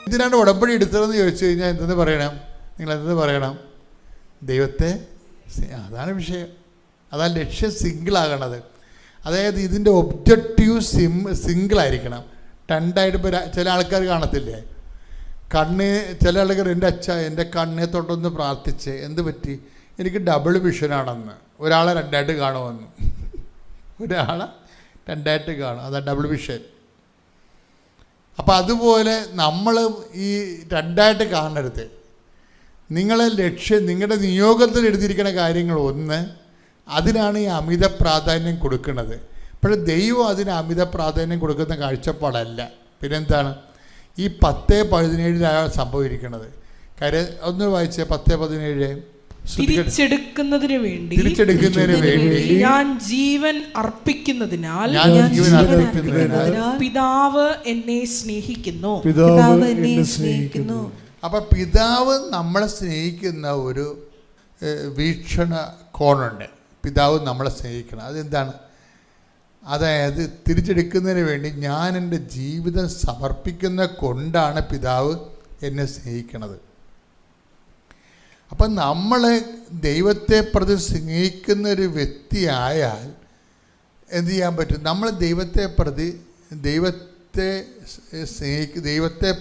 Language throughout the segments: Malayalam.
എന്തിനാണ് ഉടമ്പടി എടുത്തതെന്ന് ചോദിച്ചു കഴിഞ്ഞാൽ എന്തെന്ന് പറയണം? നിങ്ങൾ എന്തെന്ന് പറയണം? ദൈവത്തെ, അതാണ് വിഷയം. അതാണ് ലക്ഷ്യം സിംഗിളാകണത്. അതായത് ഇതിൻ്റെ ഒബ്ജക്റ്റീവ് സിംഗിളായിരിക്കണം. രണ്ടായിട്ട് ഇപ്പോൾ ചില ആൾക്കാർ കാണത്തില്ലേ, ചില ആൾക്കാർ എൻ്റെ കണ്ണെ തൊട്ടൊന്ന് പ്രാർത്ഥിച്ച് എന്ത് പറ്റി, എനിക്ക് ഡബിൾ വിഷനാണെന്ന്. ഒരാളെ രണ്ടായിട്ട് കാണുമെന്ന്, ഒരാളെ രണ്ടായിട്ട് കാണും, അതാണ് ഡബിൾ വിഷൻ. അപ്പം അതുപോലെ നമ്മൾ ഈ രണ്ടായിട്ട് കാണരുത്. നിങ്ങളെ ലക്ഷ്യം, നിങ്ങളുടെ നിയോഗത്തിൽ എഴുതിയിരിക്കുന്ന കാര്യങ്ങൾ ഒന്ന്, അതിനാണ് ഈ അമിത പ്രാധാന്യം കൊടുക്കുന്നത്. പക്ഷേ ദൈവം അതിന് അമിത പ്രാധാന്യം കൊടുക്കുന്ന കാഴ്ചപ്പാടല്ല. പിന്നെന്താണ് ഈ 10:17 സംഭവിക്കുന്നത്? കാര്യം ഒന്ന് വായിച്ചേ, 10:17. തിരിച്ചെടുക്കുന്നതിന് വേണ്ടി ഞാൻ ജീവൻ അർപ്പിക്കുന്നതിനാൽ പിതാവ് എന്നെ സ്നേഹിക്കുന്നു. അപ്പൊ പിതാവ് നമ്മളെ സ്നേഹിക്കുന്ന ഒരു വീക്ഷണ കോണുണ്ട്. പിതാവ് നമ്മളെ സ്നേഹിക്കണം. അതെന്താണ്? അതായത് തിരിച്ചെടുക്കുന്നതിന് വേണ്ടി ഞാൻ എൻ്റെ ജീവിതം സമർപ്പിക്കുന്ന കൊണ്ടാണ് പിതാവ് എന്നെ സ്നേഹിക്കുന്നത്. അപ്പം നമ്മൾ ദൈവത്തെ പ്രതി സ്നേഹിക്കുന്നൊരു വ്യക്തിയായാൽ എന്തു ചെയ്യാൻ പറ്റും? നമ്മൾ ദൈവത്തെ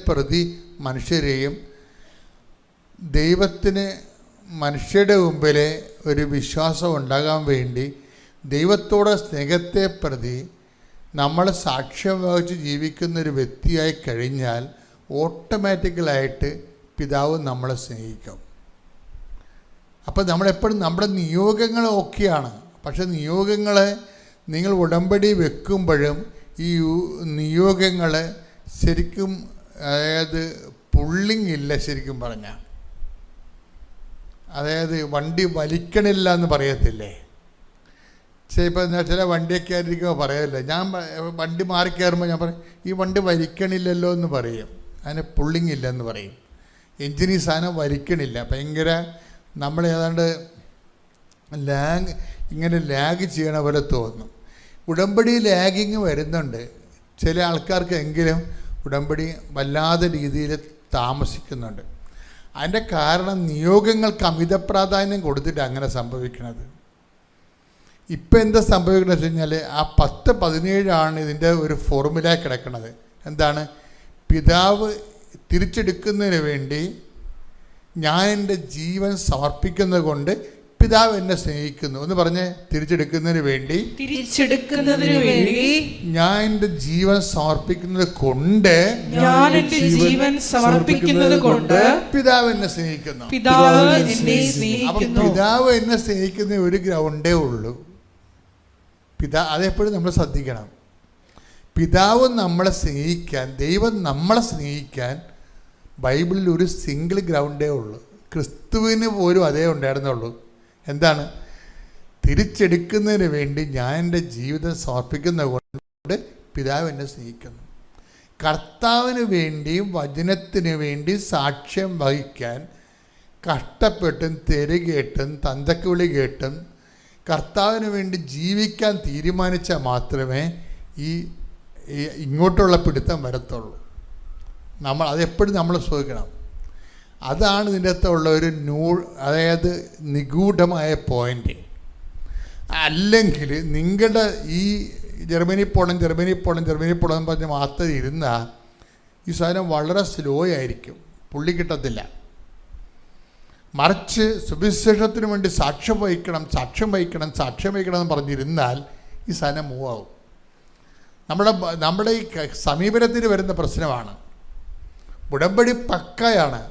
പ്രതി മനുഷ്യരെയും ദൈവത്തിന് മനുഷ്യരുടെ മുമ്പിലെ ഒരു വിശ്വാസം ഉണ്ടാകാൻ വേണ്ടി ദൈവത്തോടെ സ്നേഹത്തെ പ്രതി നമ്മൾ സാക്ഷ്യം വഹിച്ച് ജീവിക്കുന്നൊരു വ്യക്തിയായി കഴിഞ്ഞാൽ ഓട്ടോമാറ്റിക്കലായിട്ട് പിതാവ് നമ്മളെ സ്നേഹിക്കും. അപ്പം നമ്മളെപ്പോഴും നമ്മുടെ നിയോഗങ്ങൾ ഓക്കെയാണ്. പക്ഷെ നിയോഗങ്ങളെ നിങ്ങൾ ഉടമ്പടി വെക്കുമ്പോഴും ഈ നിയോഗങ്ങൾ ശരിക്കും, അതായത് പുള്ളിങ് ഇല്ല ശരിക്കും പറഞ്ഞാൽ. അതായത് വണ്ടി വലിക്കണില്ല എന്ന് പറയത്തില്ലേ? ഇപ്പം ചില വണ്ടിയൊക്കെ ആയിരിക്കുമ്പോൾ പറയല്ലേ, ഞാൻ വണ്ടി മാറി കയറുമ്പോൾ ഞാൻ പറയും ഈ വണ്ടി വലിക്കണില്ലല്ലോ എന്ന് പറയും. അതിന് പുള്ളിങ് ഇല്ല എന്ന് പറയും. എൻജിൻ ഈ സാധനം വലിക്കണില്ല, ഭയങ്കര നമ്മൾ ഏതാണ്ട് ഇങ്ങനെ ലാഗ് ചെയ്യണ പോലെ തോന്നും. ഉടമ്പടി ലാഗിങ് വരുന്നുണ്ട് ചില ആൾക്കാർക്കെങ്കിലും. ഉടമ്പടി വല്ലാതെ രീതിയിൽ താമസിക്കുന്നുണ്ട്. അതിൻ്റെ കാരണം നിയോഗങ്ങൾക്ക് അമിത പ്രാധാന്യം കൊടുത്തിട്ട് അങ്ങനെ സംഭവിക്കുന്നത്. ഇപ്പം എന്താ സംഭവിക്കുന്നത് വെച്ച് കഴിഞ്ഞാൽ ആ 10:17 ഇതിൻ്റെ ഒരു ഫോർമുല കിടക്കുന്നത്. എന്താണ്? പിതാവ് തിരിച്ചെടുക്കുന്നതിന് വേണ്ടി ഞാൻ എൻ്റെ ജീവൻ സമർപ്പിക്കുന്നത് കൊണ്ട് പിതാവ് എന്നെ സ്നേഹിക്കുന്നു എന്ന് പറഞ്ഞ് തിരിച്ചെടുക്കുന്നതിന് വേണ്ടി ഞാൻ എൻ്റെ ജീവൻ സമർപ്പിക്കുന്നത് കൊണ്ട് പിതാവ് എന്നെ സ്നേഹിക്കുന്നു. അപ്പം പിതാവ് എന്നെ സ്നേഹിക്കുന്ന ഒരു ഗ്രൗണ്ടേ ഉള്ളൂ. അതെപ്പോഴും നമ്മൾ ശ്രദ്ധിക്കണം. പിതാവ് നമ്മളെ സ്നേഹിക്കാൻ, ദൈവം നമ്മളെ സ്നേഹിക്കാൻ ബൈബിളിൽ ഒരു സിംഗിൾ ഗ്രൗണ്ടേ ഉള്ളൂ. ക്രിസ്തുവിന് പോലും അതേ ഉണ്ടായിരുന്നുള്ളൂ. എന്താണ്? തിരിച്ചെടുക്കുന്നതിന് വേണ്ടി ഞാൻ എൻ്റെ ജീവിതം സമർപ്പിക്കുന്നത് കൊണ്ട് പിതാവ് എന്നെ സ്നേഹിക്കുന്നു. കർത്താവിന് വേണ്ടിയും വചനത്തിന് വേണ്ടി സാക്ഷ്യം വഹിക്കാൻ കഷ്ടപ്പെട്ടും തെരുകേട്ടും തന്തക്കുവിളി കേട്ടും കർത്താവിന് വേണ്ടി ജീവിക്കാൻ തീരുമാനിച്ചാൽ മാത്രമേ ഈ ഇങ്ങോട്ടുള്ള പിടുത്തം വരത്തുള്ളൂ. അതെപ്പോഴും നമ്മൾ ശ്രദ്ധിക്കണം. അതാണ് ഇതിൻ്റെ അകത്തുള്ള ഒരു അതായത് നിഗൂഢമായ പോയിൻ്റ്. അല്ലെങ്കിൽ നിങ്ങളുടെ ഈ ജർമ്മനി പോകണം എന്ന് പറഞ്ഞ് മാത്രം ഇരുന്നാൽ ഈ സാധനം വളരെ സ്ലോ ആയിരിക്കും, പുള്ളി കിട്ടത്തില്ല. മറിച്ച് സുവിശേഷത്തിന് വേണ്ടി സാക്ഷ്യം വഹിക്കണം എന്ന് പറഞ്ഞിരുന്നാൽ ഈ സാധനം മൂവാകും. നമ്മുടെ ഈ സമീപനത്തിന് വരുന്ന പ്രശ്നമാണ്. ഉടമ്പടി പക്കയാണ്,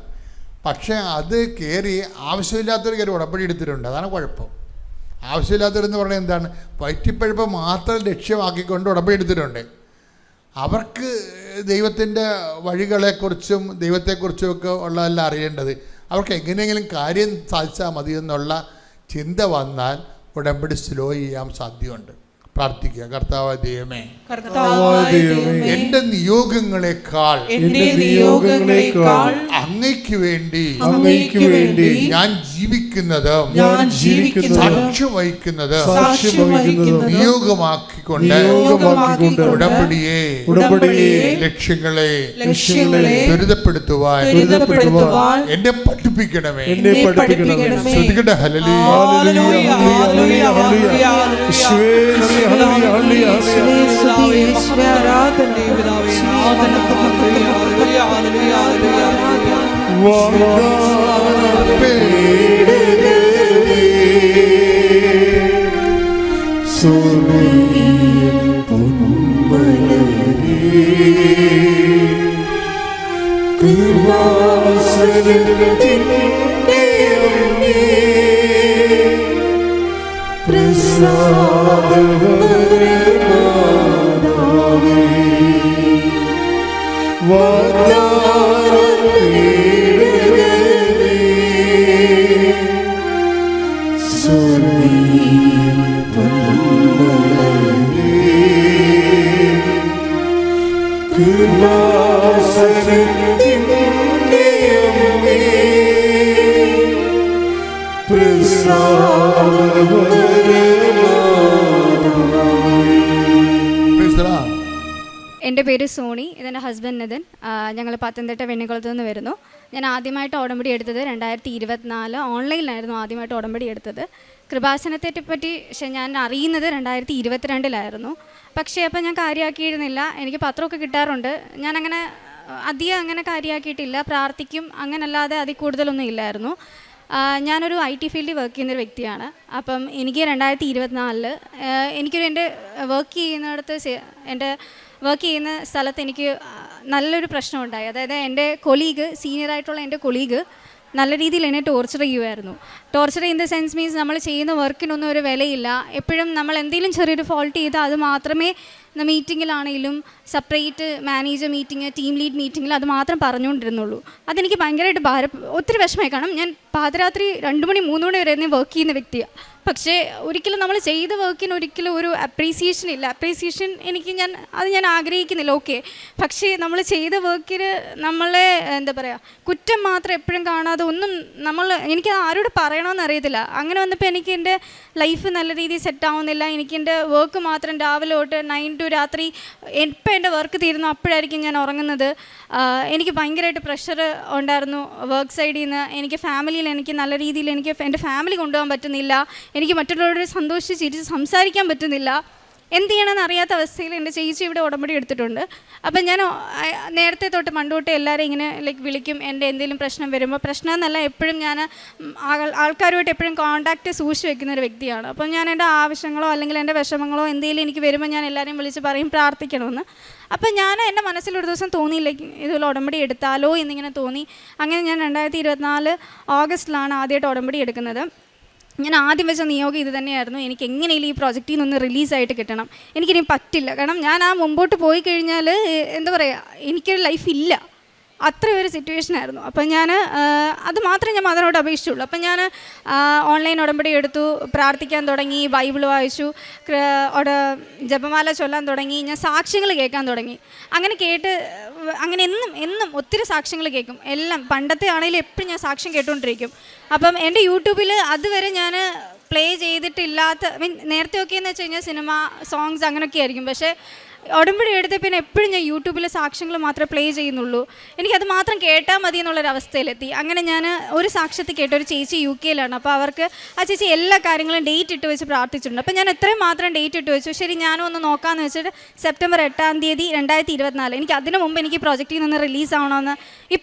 പക്ഷേ അത് കയറി ആവശ്യമില്ലാത്തൊരു കയറി ഉടമ്പടി എടുത്തിട്ടുണ്ട്. അതാണ് കുഴപ്പം. ആവശ്യമില്ലാത്തവരെന്ന് പറഞ്ഞാൽ എന്താണ്? വയറ്റിപ്പഴുപ്പ് മാത്രം ലക്ഷ്യമാക്കിക്കൊണ്ട് ഉടമ്പടി എടുത്തിട്ടുണ്ട്. അവർക്ക് ദൈവത്തിൻ്റെ വഴികളെക്കുറിച്ചും ദൈവത്തെക്കുറിച്ചും ഒക്കെ ഉള്ളതെല്ലാം അറിയേണ്ടത്. അവർക്ക് എങ്ങനെയെങ്കിലും കാര്യം സാധിച്ചാൽ മതി എന്നുള്ള ചിന്ത വന്നാൽ ഉടമ്പടി സ്ലോ ചെയ്യാൻ സാധ്യതയുണ്ട്. പ്രാർത്ഥിക്കുക. കർത്താവായ ദൈവമേ, എന്റെ നിയോഗങ്ങളെക്കാൾ അങ്ങയ്ക്ക് വേണ്ടി ഞാൻ ജീവിക്കുന്നത് സാക്ഷ്യം വഹിക്കുന്നത് നിയോഗമാക്കിക്കൊണ്ട് ഉടമ്പടിയെ ലക്ഷ്യങ്ങളെ ത്വരിതപ്പെടുത്തുവാൻ എന്നെ പഠിപ്പിക്കണമേ. ശ്രദ്ധിക്കട്ടെ. എൻ്റെ പേര് സോണി, ഇതെൻ്റെ ഹസ്ബൻഡ് നിതിൻ. ഞങ്ങൾ പത്തനംതിട്ട വെണ്ണിക്കുളത്ത് നിന്ന് വരുന്നു. ഞാൻ ആദ്യമായിട്ട് ഉടമ്പടി എടുത്തത് 2024 ഓൺലൈനിലായിരുന്നു ആദ്യമായിട്ട് ഉടമ്പടി എടുത്തത്. കൃപാസനത്തെ പറ്റി ഞാൻ അറിയുന്നത് 2022 പക്ഷേ അപ്പോൾ ഞാൻ കാര്യമാക്കിയിരുന്നില്ല. എനിക്ക് പത്രമൊക്കെ കിട്ടാറുണ്ട്, ഞാനങ്ങനെ അധികം അങ്ങനെ കാര്യമാക്കിയിട്ടില്ല. പ്രാർത്ഥിക്കും, അങ്ങനല്ലാതെ അതിൽ കൂടുതലൊന്നും ഇല്ലായിരുന്നു. ഞാനൊരു IT ഫീൽഡിൽ വർക്ക് ചെയ്യുന്നൊരു വ്യക്തിയാണ്. അപ്പം എനിക്ക് 2024 എനിക്കൊരു എൻ്റെ വർക്ക് ചെയ്യുന്ന സ്ഥലത്ത് എനിക്ക് നല്ലൊരു പ്രശ്നമുണ്ടായി. അതായത് എൻ്റെ സീനിയറായിട്ടുള്ള എൻ്റെ കൊളീഗ് നല്ല രീതിയിൽ എന്നെ ടോർച്ചർ ചെയ്യുമായിരുന്നു. Torture in the sense means നമ്മൾ ചെയ്യുന്ന വർക്കിനൊന്നും ഒരു വിലയില്ല. എപ്പോഴും നമ്മൾ എന്തെങ്കിലും ചെറിയൊരു ഫോൾട്ട് ചെയ്താൽ അത് മാത്രമേ മീറ്റിങ്ങിലാണെങ്കിലും separate manager meeting, team lead മീറ്റിങ്ങിൽ അത് മാത്രം പറഞ്ഞുകൊണ്ടിരുന്നുള്ളൂ. അതെനിക്ക് ഭയങ്കരമായിട്ട് ഒത്തിരി വിഷമമായി. കാരണം ഞാൻ പാതിരാത്രി 2 മണി 3 മണി വരെ വർക്ക് ചെയ്യുന്ന വ്യക്തിയാണ്. പക്ഷേ ഒരിക്കലും നമ്മൾ ചെയ്ത വർക്കിന് ഒരിക്കലും ഒരു അപ്രീസിയേഷൻ ഇല്ല. അപ്രീസിയേഷൻ ഞാൻ ആഗ്രഹിക്കുന്നില്ല, ഓക്കെ. പക്ഷേ നമ്മൾ ചെയ്ത വർക്കിന് നമ്മളെ എന്താ പറയുക, കുറ്റം മാത്രം എപ്പോഴും കാണാതെ എനിക്ക് ആരോട് പറയണമെന്ന് അറിയത്തില്ല. അങ്ങനെ വന്നപ്പോൾ എനിക്ക് എൻ്റെ ലൈഫ് നല്ല രീതിയിൽ സെറ്റ് ആവുന്നില്ല. എനിക്ക് എൻ്റെ വർക്ക് മാത്രം രാവിലെ തൊട്ട് 9 to രാത്രി എപ്പോൾ എൻ്റെ വർക്ക് തീരുന്നു അപ്പോഴായിരിക്കും ഞാൻ ഉറങ്ങുന്നത്. എനിക്ക് ഭയങ്കരമായിട്ട് പ്രഷർ ഉണ്ടായിരുന്നു വർക്ക് സൈഡിൽ നിന്ന്. എനിക്ക് ഫാമിലിയിൽ എനിക്ക് നല്ല രീതിയിൽ എൻ്റെ ഫാമിലി കൊണ്ടുപോകാൻ പറ്റുന്നില്ല. എനിക്ക് മറ്റുള്ളവരോട് സന്തോഷിച്ച് സംസാരിക്കാൻ പറ്റുന്നില്ല. എന്ത് ചെയ്യണമെന്ന് അറിയാത്ത അവസ്ഥയിൽ എൻ്റെ ചേച്ചി ഇവിടെ ഉടമ്പടി എടുത്തിട്ടുണ്ട്. അപ്പം ഞാൻ നേരത്തെ പണ്ട് തൊട്ട് എല്ലാവരും ഇങ്ങനെ വിളിക്കും എൻ്റെ എന്തെങ്കിലും പ്രശ്നം വരുമ്പോൾ. പ്രശ്നം എന്നല്ല, എപ്പോഴും ഞാൻ ആൾക്കാരുമായിട്ട് എപ്പോഴും കോൺടാക്റ്റ് സൂക്ഷിച്ച് വെക്കുന്ന ഒരു വ്യക്തിയാണ്. അപ്പം ഞാൻ എൻ്റെ ആവശ്യങ്ങളോ അല്ലെങ്കിൽ എൻ്റെ വിഷമങ്ങളോ എന്തെങ്കിലും എനിക്ക് വരുമ്പോൾ ഞാൻ എല്ലാവരെയും വിളിച്ച് പറയും പ്രാർത്ഥിക്കണമെന്ന്. അപ്പം എൻ്റെ മനസ്സിലൊരു ദിവസം തോന്നിയില്ല ഇതുപോലെ ഉടമ്പടി എടുത്താലോ എന്നിങ്ങനെ തോന്നി. അങ്ങനെ ഞാൻ 2024 ഓഗസ്റ്റിലാണ് ആദ്യമായിട്ട് ഉടമ്പടി എടുക്കുന്നത്. ഞാൻ ആദ്യം വെച്ച നിയോഗം ഇത് തന്നെയായിരുന്നു, എനിക്ക് എങ്ങനെയും ഈ പ്രോജക്റ്റിൽ നിന്ന് റിലീസായിട്ട് കിട്ടണം. എനിക്കിനി പറ്റില്ല. കാരണം ഞാൻ മുമ്പോട്ട് പോയി കഴിഞ്ഞാൽ എന്താ പറയുക, എനിക്കൊരു ലൈഫില്ല. അത്ര ഒരു സിറ്റുവേഷനായിരുന്നു. അപ്പം അത് മാത്രമേ ഞാൻ അതിനോട് അപേക്ഷിച്ചുള്ളൂ. അപ്പം ഞാൻ ഓൺലൈൻ ഉടമ്പടി എടുത്തു, പ്രാർത്ഥിക്കാൻ തുടങ്ങി, ബൈബിൾ വായിച്ചു, ജപമാല ചൊല്ലാൻ തുടങ്ങി, ഞാൻ സാക്ഷ്യങ്ങൾ കേൾക്കാൻ തുടങ്ങി. അങ്ങനെ എന്നും ഒത്തിരി സാക്ഷ്യങ്ങൾ കേൾക്കും. എല്ലാം പണ്ടത്തെ ആണെങ്കിലും എപ്പോഴും ഞാൻ സാക്ഷ്യം കേട്ടുകൊണ്ടിരിക്കും. അപ്പം എൻ്റെ യൂട്യൂബിൽ അതുവരെ ഞാൻ പ്ലേ ചെയ്തിട്ടില്ലാത്ത നേരത്തെയൊക്കെ എന്ന് വെച്ച് കഴിഞ്ഞാൽ സിനിമ സോങ്സ് അങ്ങനെയൊക്കെ ആയിരിക്കും. പക്ഷേ ഉടമ്പടി എടുത്ത പിന്നെ എപ്പോഴും ഞാൻ യൂട്യൂബിലെ സാക്ഷ്യങ്ങൾ മാത്രമേ പ്ലേ ചെയ്യുന്നുള്ളൂ. എനിക്കത് മാത്രം കേട്ടാൽ മതി എന്നുള്ളൊരവസ്ഥയിലെത്തി. അങ്ങനെ ഞാൻ ഒരു സാക്ഷ്യത്തിൽ കേട്ട ഒരു ചേച്ചി UK യിലാണ്. അപ്പോൾ അവർക്ക് ആ ചേച്ചി എല്ലാ കാര്യങ്ങളും ഡേറ്റ് ഇട്ട് വെച്ച് പ്രാർത്ഥിച്ചിട്ടുണ്ട്. അപ്പോൾ ഞാൻ എത്രയും മാത്രം ഡേറ്റ് ഇട്ട് വെച്ചു. ശരി, ഞാനും ഒന്ന് നോക്കാമെന്ന് വെച്ചിട്ട് സെപ്റ്റംബർ 8 2024 എനിക്ക് അതിന് മുമ്പ് എനിക്ക് ഈ പ്രോജക്റ്റിൽ നിന്ന് റിലീസ്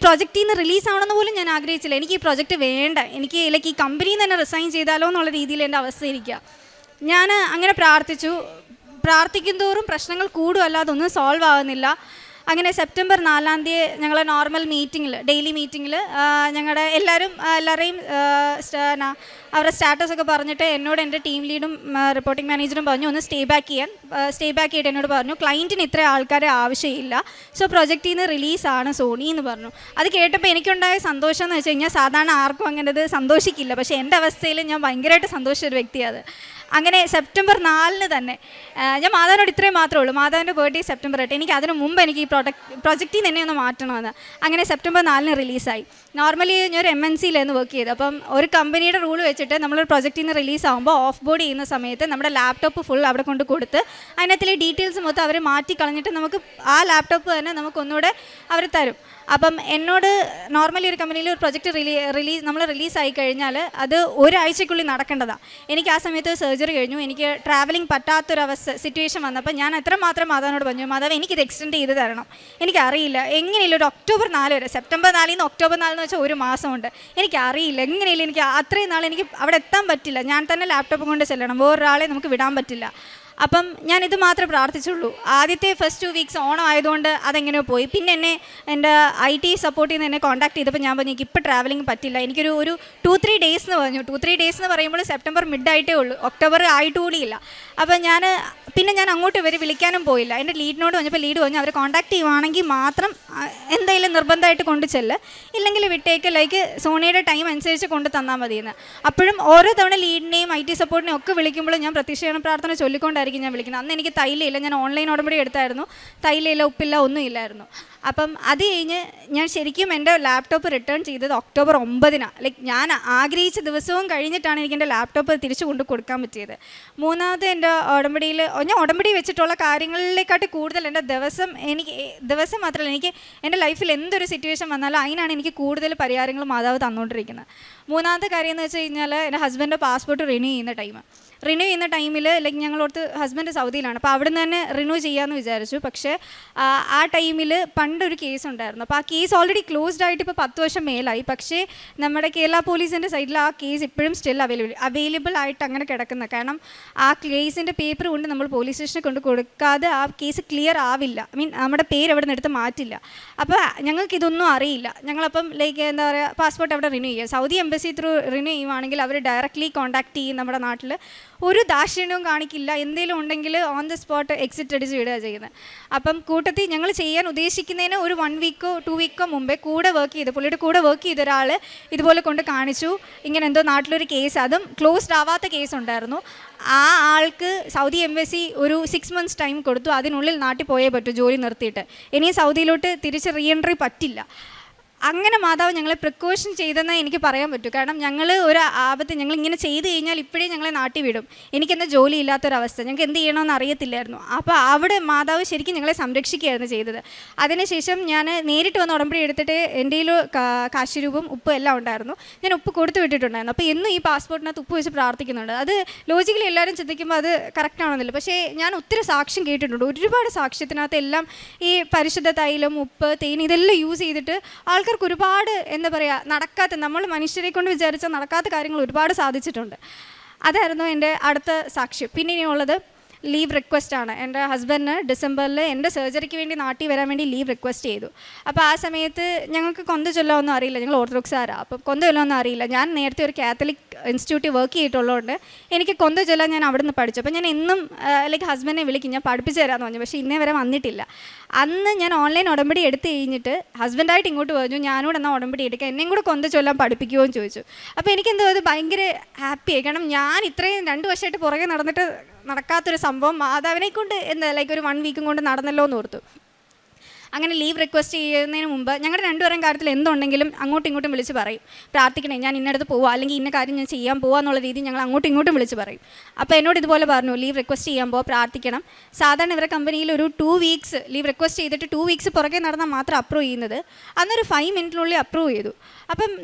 ആവണമെന്ന് പോലും ഞാൻ ആഗ്രഹിച്ചില്ല. എനിക്ക് ഈ പ്രോജക്റ്റ് വേണ്ട, എനിക്ക് ഈ കമ്പനിയിൽ നിന്ന് തന്നെ റിസൈൻ ചെയ്താലോ എന്നുള്ള രീതിയിൽ എൻ്റെ അവസ്ഥ ഇരിക്കുക. ഞാൻ അങ്ങനെ പ്രാർത്ഥിച്ചു. പ്രാർത്ഥിക്കും തോറും പ്രശ്നങ്ങൾ കൂടും, അല്ലാതെ ഒന്നും സോൾവ് ആകുന്നില്ല. അങ്ങനെ സെപ്റ്റംബർ 4 ഞങ്ങൾ നോർമൽ മീറ്റിങ്ങിൽ, ഡെയിലി മീറ്റിങ്ങിൽ ഞങ്ങളുടെ എല്ലാവരെയും അവരുടെ സ്റ്റാറ്റസൊക്കെ പറഞ്ഞിട്ട് എന്നോട് എൻ്റെ ടീം ലീഡും റിപ്പോർട്ടിംഗ് മാനേജറും പറഞ്ഞു ഒന്ന് സ്റ്റേ ബാക്ക് ചെയ്തിട്ട് എന്നോട് പറഞ്ഞു ക്ലയൻറ്റിന് ഇത്ര ആൾക്കാരെ ആവശ്യമില്ല, സോ പ്രൊജക്റ്റിൽ നിന്ന് റിലീസാണ് സോണി എന്ന് പറഞ്ഞു. അത് കേട്ടപ്പോൾ എനിക്കുണ്ടായ സന്തോഷം എന്ന് വെച്ച് കഴിഞ്ഞാൽ സാധാരണ ആർക്കും അങ്ങനെ അത് സന്തോഷിക്കില്ല, പക്ഷേ എൻ്റെ അവസ്ഥയിൽ ഞാൻ ഭയങ്കരമായിട്ട് സന്തോഷിച്ചൊരു വ്യക്തിയാണ്. അങ്ങനെ സെപ്റ്റംബർ 4 തന്നെ ഞാൻ മാതാവിനോട് ഇത്രയും മാത്രമേ ഉള്ളൂ, മാതാവിൻ്റെ ബർത്ത്ഡേ സെപ്റ്റംബർ 8, എനിക്ക് അതിന് മുമ്പ് എനിക്ക് ഈ പ്രൊജക്റ്റിൽ നിന്ന് തന്നെ ഒന്ന് മാറ്റണമെന്ന്. അങ്ങനെ സെപ്റ്റംബർ 4 റിലീസായി. നോർമലി ഞാൻ ഒരു MNCയിലായിരുന്നു വർക്ക് ചെയ്തത്. അപ്പം ഒരു കമ്പനിയുടെ റൂൾ വെച്ചിട്ട് നമ്മളൊരു പ്രൊജക്റ്റിൽ നിന്ന് റിലീസാകുമ്പോൾ ഓഫ് ബോർഡ് ചെയ്യുന്ന സമയത്ത് നമ്മുടെ ലാപ്ടോപ്പ് ഫുൾ അവിടെ കൊണ്ട് കൊടുത്ത് അതിനകത്തിലെ ഡീറ്റെയിൽസ് മൊത്തം അവർ മാറ്റി കളഞ്ഞിട്ട് നമുക്ക് ആ ലാപ്ടോപ്പ് തന്നെ നമുക്കൊന്നുകൂടെ അവർ തരും. അപ്പം എന്നോട് നോർമലി ഒരു കമ്പനിയിൽ ഒരു പ്രൊജക്റ്റ് നമ്മൾ റിലീസായി കഴിഞ്ഞാൽ അത് ഒരാഴ്ചക്കുള്ളിൽ നടക്കേണ്ടതാണ്. എനിക്ക് ആ സമയത്ത് സർജറി കഴിഞ്ഞു, എനിക്ക് ട്രാവലിംഗ് പറ്റാത്തൊരവസ്ഥ സിറ്റുവേഷൻ വന്നപ്പോൾ ഞാൻ എത്രമാത്രം മാതാവിനോട് പറഞ്ഞു, മാതാവ് എനിക്കിത് എക്സ്റ്റെൻഡ് ചെയ്ത് തരണം, എനിക്കറിയില്ല എങ്ങനെയില്ല ഒരു ഒക്ടോബർ 4 വരെ, സെപ്റ്റംബർ 4 നിന്ന് ഒക്ടോബർ 4 എന്ന് വെച്ചാൽ ഒരു മാസമുണ്ട്, എനിക്കറിയില്ല എങ്ങനെയില്ല, എനിക്ക് അത്രയും നാൾ എനിക്ക് അവിടെ എത്താൻ പറ്റില്ല, ഞാൻ തന്നെ ലാപ്ടോപ്പ് കൊണ്ട് ചെല്ലണം, വേറൊരാളെ നമുക്ക് വിടാൻ പറ്റില്ല. അപ്പം ഞാനിത് മാത്രമേ പ്രാർത്ഥിച്ചുള്ളൂ. ആദ്യത്തെ ഫസ്റ്റ് 2 വീക്സ് ഓണം ആയതുകൊണ്ട് അതെങ്ങനെയോ പോയി. പിന്നെ എൻ്റെ IT സപ്പോർട്ടിൽ നിന്ന് എന്നെ കോൺടാക്ട് ചെയ്തപ്പോൾ ഞാൻ പറഞ്ഞു എനിക്ക് ഇപ്പോൾ ട്രാവലിംഗ് പറ്റില്ല, എനിക്കൊരു 2-3 ഡേയ്സ് എന്ന് പറഞ്ഞു. 2-3 ഡേയ്സ് എന്ന് പറയുമ്പോൾ സെപ്റ്റംബർ മിഡ് ആയിട്ടേ ഉള്ളൂ, ഒക്ടോബർ ആയിട്ടുകൂടിയില്ല. അപ്പം ഞാൻ അങ്ങോട്ട് ഇവർ വിളിക്കാനും പോയില്ല. എൻ്റെ ലീഡിനോട് പറഞ്ഞപ്പോൾ ലീഡ് പറഞ്ഞു അവർ കോൺടാക്ട് ചെയ്യുവാണെങ്കിൽ മാത്രം എന്തെങ്കിലും നിർബന്ധമായിട്ട് കൊണ്ട് ചെല്ല്, ഇല്ലെങ്കിൽ വിട്ടേക്ക്, ലൈക്ക് സോണിയുടെ ടൈം അനുസരിച്ച് കൊണ്ട് തന്നാൽ മതിയെന്ന്. അപ്പോഴും ഓരോ തവണ ലീഡിനെയും IT സപ്പോർട്ടിനെയും ഒക്കെ വിളിക്കുമ്പോൾ ഞാൻ പ്രത്യക്ഷീകരണ പ്രാർത്ഥന ചൊല്ലിക്കൊണ്ടായിരിക്കും ഞാൻ വിളിക്കുന്നത്. അന്ന് എനിക്ക് തൈലയില്ല, ഞാൻ ഓൺലൈൻ ഉടമ്പടി എടുത്തായിരുന്നു, തൈലയില്ല, ഉപ്പില്ല, ഒന്നും ഇല്ലായിരുന്നു. അപ്പം അത് കഴിഞ്ഞ് ഞാൻ ശരിക്കും എൻ്റെ ലാപ്ടോപ്പ് റിട്ടേൺ ചെയ്തത് ഒക്ടോബർ 9. ലൈക്ക് ഞാൻ ആഗ്രഹിച്ച ദിവസവും കഴിഞ്ഞിട്ടാണ് എനിക്ക് എൻ്റെ ലാപ്ടോപ്പ് തിരിച്ചു കൊണ്ട് കൊടുക്കാൻ പറ്റിയത്. മൂന്നാമത് എൻ്റെ ഉടമ്പടിയിൽ ഞാൻ ഉടമ്പടി വെച്ചിട്ടുള്ള കാര്യങ്ങളിലേക്കാട്ടി കൂടുതൽ എൻ്റെ ദിവസം മാത്രമല്ല, എനിക്ക് എൻ്റെ ലൈഫിൽ എന്തൊരു സിറ്റുവേഷൻ വന്നാലും അതിനാണ് എനിക്ക് കൂടുതൽ പരിഹാരങ്ങൾ മാതാവ് തന്നുകൊണ്ടിരിക്കുന്നത്. മൂന്നാമത്തെ കാര്യം എന്ന് വെച്ച് കഴിഞ്ഞാൽ എൻ്റെ ഹസ്ബൻഡിൻ്റെ പാസ്പോർട്ട് റിന്യൂ ചെയ്യുന്ന ടൈമിൽ ലൈക്ക് ഞങ്ങളോർത്ത് ഹസ്ബൻഡ് സൗദിയിലാണ്, അപ്പോൾ അവിടെ നിന്ന് തന്നെ റിന്യൂ ചെയ്യാമെന്ന് വിചാരിച്ചു. പക്ഷേ ആ ടൈമിൽ പണ്ടൊരു കേസ് ഉണ്ടായിരുന്നു, അപ്പോൾ ആ കേസ് ഓൾറെഡി ക്ലോസ്ഡ് ആയിട്ട് ഇപ്പോൾ 10 വർഷം മേലായി. പക്ഷേ നമ്മുടെ കേരള പോലീസിൻ്റെ സൈഡിൽ ആ കേസ് ഇപ്പോഴും സ്റ്റിൽ അവൈലബിൾ ആയിട്ട് അങ്ങനെ കിടക്കുന്ന, കാരണം ആ കേസിൻ്റെ പേപ്പർ കൊണ്ട് നമ്മൾ പോലീസ് സ്റ്റേഷനിൽ കൊണ്ട് കൊടുക്കാതെ ആ കേസ് ക്ലിയർ ആവില്ല, നമ്മുടെ പേര് അവിടെ നിന്ന് എടുത്ത് മാറ്റില്ല. അപ്പോൾ ഞങ്ങൾക്കിതൊന്നും അറിയില്ല. ഞങ്ങളപ്പം ലൈക്ക് എന്താ പറയുക, പാസ്പോർട്ട് അവിടെ റിന്യൂ ചെയ്യുക, സൗദി എംബസി ത്രൂ റിന്യൂ ചെയ്യുവാണെങ്കിൽ അവർ ഡയറക്റ്റ്ലി കോൺടാക്ട് ചെയ്യും, നമ്മുടെ നാട്ടിൽ ഒരു ദാക്ഷിണ്യവും കാണിക്കില്ല, എന്തെങ്കിലും ഉണ്ടെങ്കിൽ ഓൺ ദ സ്പോട്ട് എക്സിറ്റ് അടിച്ച് വിടുക ചെയ്യുന്നത്. അപ്പം കൂട്ടത്തിൽ ഞങ്ങൾ ചെയ്യാൻ ഉദ്ദേശിക്കുന്നതിന് ഒരു 1 വീക്കോ 2 വീക്കോ മുമ്പേ പുള്ളിയുടെ കൂടെ വർക്ക് ചെയ്ത ഒരാൾ ഇതുപോലെ കൊണ്ട് കാണിച്ചു, ഇങ്ങനെ എന്തോ നാട്ടിലൊരു കേസ്, അതും ക്ലോസ്ഡ് ആവാത്ത കേസ് ഉണ്ടായിരുന്നു. ആ ആൾക്ക് സൗദി എംബസി ഒരു 6 months ടൈം കൊടുത്തു, അതിനുള്ളിൽ നാട്ടിൽ പോയേ പറ്റൂ ജോലി നിർത്തിയിട്ട്, ഇനി സൗദിയിലോട്ട് തിരിച്ച് റീഎൻട്രി പറ്റില്ല. അങ്ങനെ മാതാവ് ഞങ്ങളെ പ്രിക്കോഷൻ ചെയ്തെന്ന് എനിക്ക് പറയാൻ പറ്റും. കാരണം ഞങ്ങൾ ഒരു ആപത്ത് ഇങ്ങനെ ചെയ്ത് കഴിഞ്ഞാൽ ഇപ്പോഴേ ഞങ്ങളെ നാട്ടിൽ വിടും, എനിക്കെന്താ ജോലി ഇല്ലാത്തൊരവസ്ഥ, ഞങ്ങൾക്ക് എന്ത് ചെയ്യണമെന്ന് അറിയത്തില്ലായിരുന്നു. അപ്പോൾ അവിടെ മാതാവ് ശരിക്കും ഞങ്ങളെ സംരക്ഷിക്കുകയായിരുന്നു ചെയ്തത്. അതിനുശേഷം ഞാൻ നേരിട്ട് വന്ന് ഉടമ്പടി എടുത്തിട്ട് എൻ്റെ കയ്യിൽ കാശുരൂപം ഉപ്പും എല്ലാം ഉണ്ടായിരുന്നു, ഞാൻ ഉപ്പ് കൊടുത്തു വിട്ടിട്ടുണ്ടായിരുന്നു. അപ്പോൾ എന്നും ഈ പാസ്പോർട്ടിനകത്ത് ഉപ്പ് വെച്ച് പ്രാർത്ഥിക്കുന്നുണ്ട്. അത് ലോജിക്കലി എല്ലാവരും ചിന്തിക്കുമ്പോൾ അത് കറക്റ്റ് ആണെന്നില്ല, പക്ഷേ ഞാൻ ഒത്തിരി സാക്ഷ്യം കേട്ടിട്ടുണ്ട്. ഒരുപാട് സാക്ഷ്യത്തിനകത്ത് എല്ലാം ഈ പരിശുദ്ധ തൈലം, ഉപ്പ്, തേൻ ഇതെല്ലാം യൂസ് ചെയ്തിട്ട് ആൾക്കാർക്ക് ഒരുപാട് എന്താ പറയുക, നമ്മൾ മനുഷ്യരെ കൊണ്ട് വിചാരിച്ചാൽ നടക്കാത്ത കാര്യങ്ങൾ ഒരുപാട് സാധിച്ചിട്ടുണ്ട്. അതായിരുന്നു എൻ്റെ അടുത്ത സാക്ഷ്യം. പിന്നെ ഇനിയുള്ളത് ലീവ് റിക്വസ്റ്റ് ആണ്. എൻ്റെ ഹസ്ബൻഡിന് ഡിസംബറിൽ എൻ്റെ സർജറിക്ക് വേണ്ടി നാട്ടിൽ വരാൻ വേണ്ടി ലീവ് റിക്വസ്റ്റ് ചെയ്തു. അപ്പോൾ ആ സമയത്ത് ഞങ്ങൾക്ക് കൊന്ത ചൊല്ലാമൊന്നും അറിയില്ല, ഞങ്ങൾ ഓർത്തഡോക്സുകാരാണ്, അപ്പം കൊന്ത ചൊല്ലാമൊന്നും അറിയില്ല. ഞാൻ നേരത്തെ ഒരു കാത്തലിക് ഇൻസ്റ്റിറ്റ്യൂട്ടിൽ വർക്ക് ചെയ്തിട്ടുള്ളതുകൊണ്ട് എനിക്ക് കൊന്ത ചൊല്ലാൻ ഞാൻ അവിടെ നിന്ന് പഠിച്ചു. അപ്പോൾ ഞാൻ എന്നും ലൈക്ക് ഹസ്ബൻഡിനെ വിളിക്കും, ഞാൻ പഠിപ്പിച്ചു തരാമെന്ന് പറഞ്ഞു, പക്ഷേ ഇന്നേ വരെ വന്നിട്ടില്ല. അന്ന് ഞാൻ ഓൺലൈൻ ഉടമ്പടി എടുത്ത് കഴിഞ്ഞിട്ട് ഹസ്ബൻഡായിട്ട് ഇങ്ങോട്ട് പറഞ്ഞു, ഞാനോട് എന്നാൽ ഉടമ്പടി എടുക്കുക, എന്നെയും കൂടെ കൊന്ത ചൊല്ലാൻ പഠിപ്പിക്കുമോ എന്ന് ചോദിച്ചു. അപ്പോൾ എനിക്കെന്തോ അത് ഭയങ്കര ഹാപ്പിയായി, കാരണം ഞാൻ ഇത്രയും 2 വർഷമായിട്ട് പുറകെ നടക്കാത്തൊരു സംഭവം മാതാവിനെ കൊണ്ട് ലൈക്ക് ഒരു 1 വീക്കും കൊണ്ട് നടന്നല്ലോ എന്ന് ഓർത്തു. അങ്ങനെ ലീവ് റിക്വസ്റ്റ് ചെയ്യുന്നതിന് മുമ്പ് ഞങ്ങളുടെ 2 പേരും കാര്യത്തിൽ എന്തുണ്ടെങ്കിലും അങ്ങോട്ടും ഇങ്ങോട്ടും വിളിച്ച് പറയും, പ്രാർത്ഥിക്കണേ, ഞാൻ ഇന്നടത്ത് പോവുക, അല്ലെങ്കിൽ ഇന്ന കാര്യം ഞാൻ ചെയ്യാൻ പോവുക എന്നുള്ള രീതി ഞങ്ങൾ അങ്ങോട്ടും ഇങ്ങോട്ടും വിളിച്ച് പറയും. അപ്പോൾ എന്നോട് ഇതുപോലെ പറഞ്ഞു, ലീവ് റിക്വസ്റ്റ് ചെയ്യുമ്പോൾ പ്രാർത്ഥിക്കണം. സാധാരണ ഇവരുടെ കമ്പനിയിൽ ഒരു 2 വീക്സ് ലീവ് റിക്വസ്റ്റ് ചെയ്തിട്ട് 2 വീക്സ് പുറകെ നടന്നാൽ മാത്രം അപ്രൂവ് ചെയ്യുന്നത്, അന്നൊരു 5 മിനിറ്റിനുള്ളിൽ അപ്രൂവ് ചെയ്തു. അപ്പം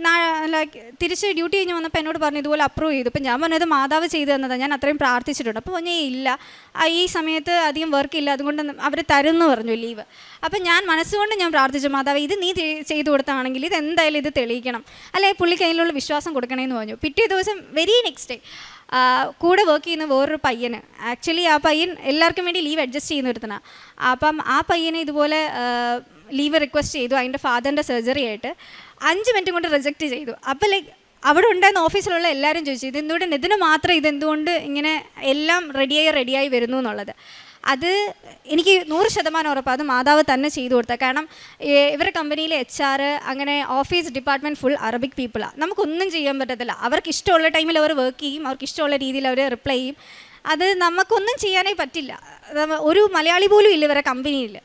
ലൈക്ക് തിരിച്ച് ഡ്യൂട്ടി കഴിഞ്ഞ് വന്നപ്പോൾ എന്നോട് പറഞ്ഞു ഇതുപോലെ അപ്രൂവ് ചെയ്തു. അപ്പം ഞാൻ പറഞ്ഞത് മാതാവ് ചെയ്തു തന്നതാണ്, ഞാൻ അത്രയും പ്രാർത്ഥിച്ചിട്ടുണ്ട്. അപ്പോൾ പറഞ്ഞേ ഇല്ല, ഈ സമയത്ത് അധികം വർക്ക് ഇല്ല, അതുകൊണ്ട് അവർ തരുമെന്ന് പറഞ്ഞു ലീവ്. അപ്പം ഞാൻ ഞാൻ മനസ്സുകൊണ്ട് ഞാൻ പ്രാർത്ഥിച്ചു, മാതാവ് ഇത് നീ ചെയ്തു കൊടുത്താണെങ്കിൽ ഇത് എന്തായാലും ഇത് തെളിയിക്കണം, അല്ലെങ്കിൽ പുള്ളിക്ക് അതിലുള്ള വിശ്വാസം കൊടുക്കണമെന്ന് പറഞ്ഞു. പിറ്റേ ദിവസം വെരി നെക്സ്റ്റ് ഡേ കൂടെ വർക്ക് ചെയ്യുന്ന വേറൊരു പയ്യന്, ആക്ച്വലി ആ പയ്യൻ എല്ലാവർക്കും വേണ്ടി ലീവ് അഡ്ജസ്റ്റ് ചെയ്യുന്ന ഒരുത്തനാണ്. അപ്പം ആ പയ്യനെ ഇതുപോലെ ലീവ് റിക്വസ്റ്റ് ചെയ്തു അതിൻ്റെ ഫാദറിൻ്റെ സർജറി ആയിട്ട്. 5 മിനിറ്റ് കൊണ്ട് റിജക്റ്റ് ചെയ്തു. അപ്പോൾ ലൈക്ക് അവിടെ ഉണ്ടായിരുന്ന ഓഫീസിലുള്ള എല്ലാവരും ചോദിച്ചു ഇതെന്തുകൊണ്ട് ഇതിന് മാത്രം ഇതെന്തുകൊണ്ട് ഇങ്ങനെ എല്ലാം റെഡിയായി വരുന്നു എന്നുള്ളത്. അത് എനിക്ക് 100% ഉറപ്പാണ് അത് മാതാവ് തന്നെ ചെയ്തു കൊടുത്തത്. കാരണം ഇവരുടെ കമ്പനിയിലെ HR അങ്ങനെ ഓഫീസ് ഡിപ്പാർട്ട്മെൻറ്റ് ഫുൾ അറബിക് പീപ്പിളാണ്. നമുക്കൊന്നും ചെയ്യാൻ പറ്റത്തില്ല. അവർക്ക് ഇഷ്ടമുള്ള ടൈമിൽ അവർ വർക്ക് ചെയ്യും, അവർക്ക് ഇഷ്ടമുള്ള രീതിയിൽ അവർ റിപ്ലൈ ചെയ്യും. അത് നമുക്കൊന്നും ചെയ്യാനേ പറ്റില്ല. ഒരു മലയാളി പോലും ഇല്ല ഇവരുടെ കമ്പനിയിൽ.